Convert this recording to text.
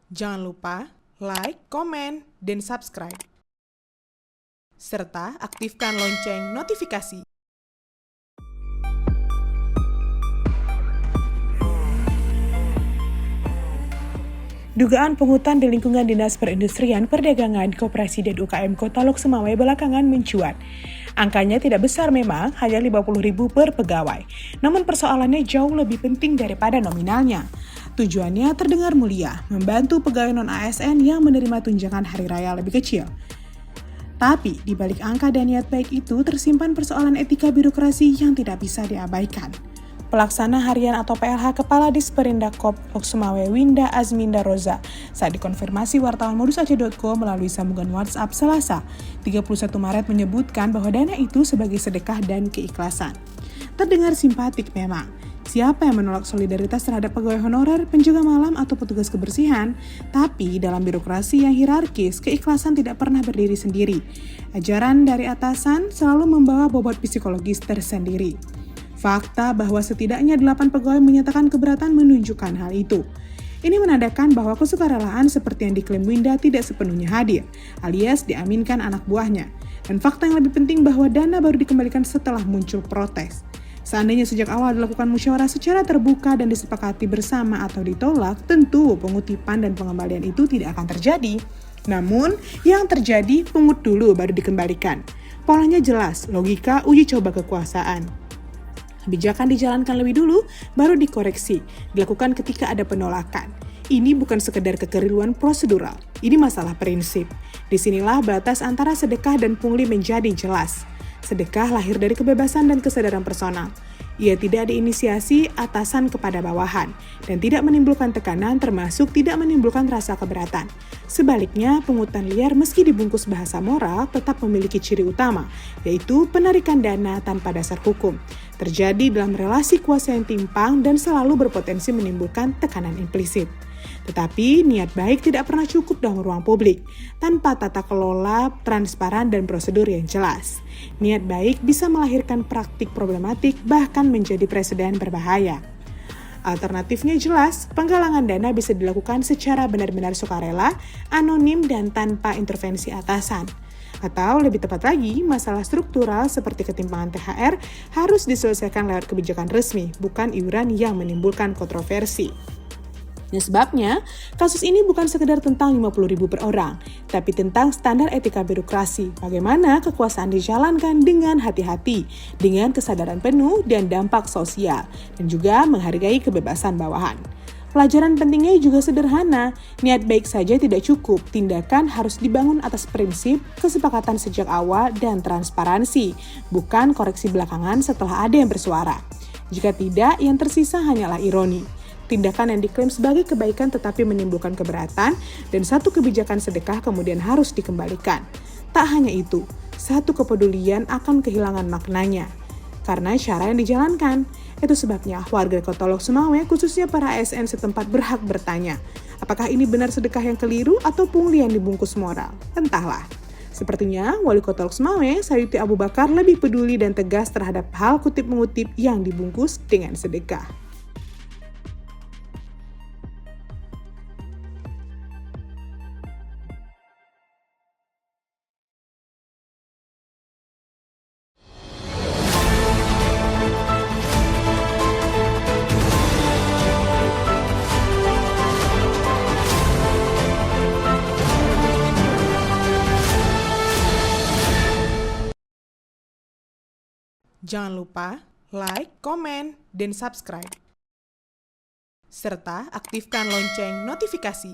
Jangan lupa like, komen, dan subscribe. Serta aktifkan lonceng notifikasi. Dugaan pungutan di lingkungan Dinas Perindustrian, Perdagangan, Koperasi dan UKM Kota Lok Sumawwe belakangan mencuat. Angkanya tidak besar memang, hanya 50.000 per pegawai. Namun persoalannya jauh lebih penting daripada nominalnya. Tujuannya terdengar mulia, membantu pegawai non-ASN yang menerima tunjangan hari raya lebih kecil. Tapi di balik angka dan niat baik itu tersimpan persoalan etika birokrasi yang tidak bisa diabaikan. Pelaksana harian atau PLH Kepala Disperindak Kop Lok Sumawwe Winda Azminda Roza saat dikonfirmasi wartawan modusaceh.co melalui sambungan WhatsApp Selasa 31 Maret menyebutkan bahwa dana itu sebagai sedekah dan keikhlasan. Terdengar simpatik memang. Siapa yang menolak solidaritas terhadap pegawai honorer, penjaga malam, atau petugas kebersihan? Tapi dalam birokrasi yang hierarkis, keikhlasan tidak pernah berdiri sendiri. Ajaran dari atasan selalu membawa bobot psikologis tersendiri. Fakta bahwa setidaknya 8 pegawai menyatakan keberatan menunjukkan hal itu. Ini menandakan bahwa kesukarelaan seperti yang diklaim Winda tidak sepenuhnya hadir, alias diaminkan anak buahnya. Dan fakta yang lebih penting bahwa dana baru dikembalikan setelah muncul protes. Seandainya sejak awal dilakukan musyawarah secara terbuka dan disepakati bersama atau ditolak, tentu pengutipan dan pengembalian itu tidak akan terjadi. Namun, yang terjadi pungut dulu baru dikembalikan. Polanya jelas, logika uji coba kekuasaan. Kebijakan dijalankan lebih dulu, baru dikoreksi, dilakukan ketika ada penolakan. Ini bukan sekedar kekeliruan prosedural, ini masalah prinsip. Disinilah batas antara sedekah dan pungli menjadi jelas. Sedekah lahir dari kebebasan dan kesadaran personal. Ia tidak diinisiasi atasan kepada bawahan, dan tidak menimbulkan tekanan termasuk tidak menimbulkan rasa keberatan. Sebaliknya, pungutan liar meski dibungkus bahasa moral tetap memiliki ciri utama, yaitu penarikan dana tanpa dasar hukum. Terjadi dalam relasi kuasa yang timpang dan selalu berpotensi menimbulkan tekanan implisit. Tetapi niat baik tidak pernah cukup dalam ruang publik, tanpa tata kelola, transparan, dan prosedur yang jelas. Niat baik bisa melahirkan praktik problematik bahkan menjadi presiden berbahaya. Alternatifnya jelas, penggalangan dana bisa dilakukan secara benar-benar sukarela, anonim, dan tanpa intervensi atasan. Atau lebih tepat lagi, masalah struktural seperti ketimpangan THR harus diselesaikan lewat kebijakan resmi, bukan iuran yang menimbulkan kontroversi. Dan sebabnya, kasus ini bukan sekedar tentang 50.000 per orang, tapi tentang standar etika birokrasi, bagaimana kekuasaan dijalankan dengan hati-hati, dengan kesadaran penuh dan dampak sosial, dan juga menghargai kebebasan bawahan. Pelajaran pentingnya juga sederhana, niat baik saja tidak cukup, tindakan harus dibangun atas prinsip, kesepakatan sejak awal, dan transparansi, bukan koreksi belakangan setelah ada yang bersuara. Jika tidak, yang tersisa hanyalah ironi. Tindakan yang diklaim sebagai kebaikan tetapi menimbulkan keberatan, dan satu kebijakan sedekah kemudian harus dikembalikan. Tak hanya itu, satu kepedulian akan kehilangan maknanya karena cara yang dijalankan. Itu sebabnya warga Kota Lok Sumawwe, khususnya para ASN setempat, berhak bertanya, apakah ini benar sedekah yang keliru atau pungli yang dibungkus moral? Entahlah. Sepertinya Wali Kota Lok Sumawwe, Sayuti Abu Bakar, lebih peduli dan tegas terhadap hal kutip-mengutip yang dibungkus dengan sedekah. Jangan lupa like, komen, dan subscribe. Serta aktifkan lonceng notifikasi.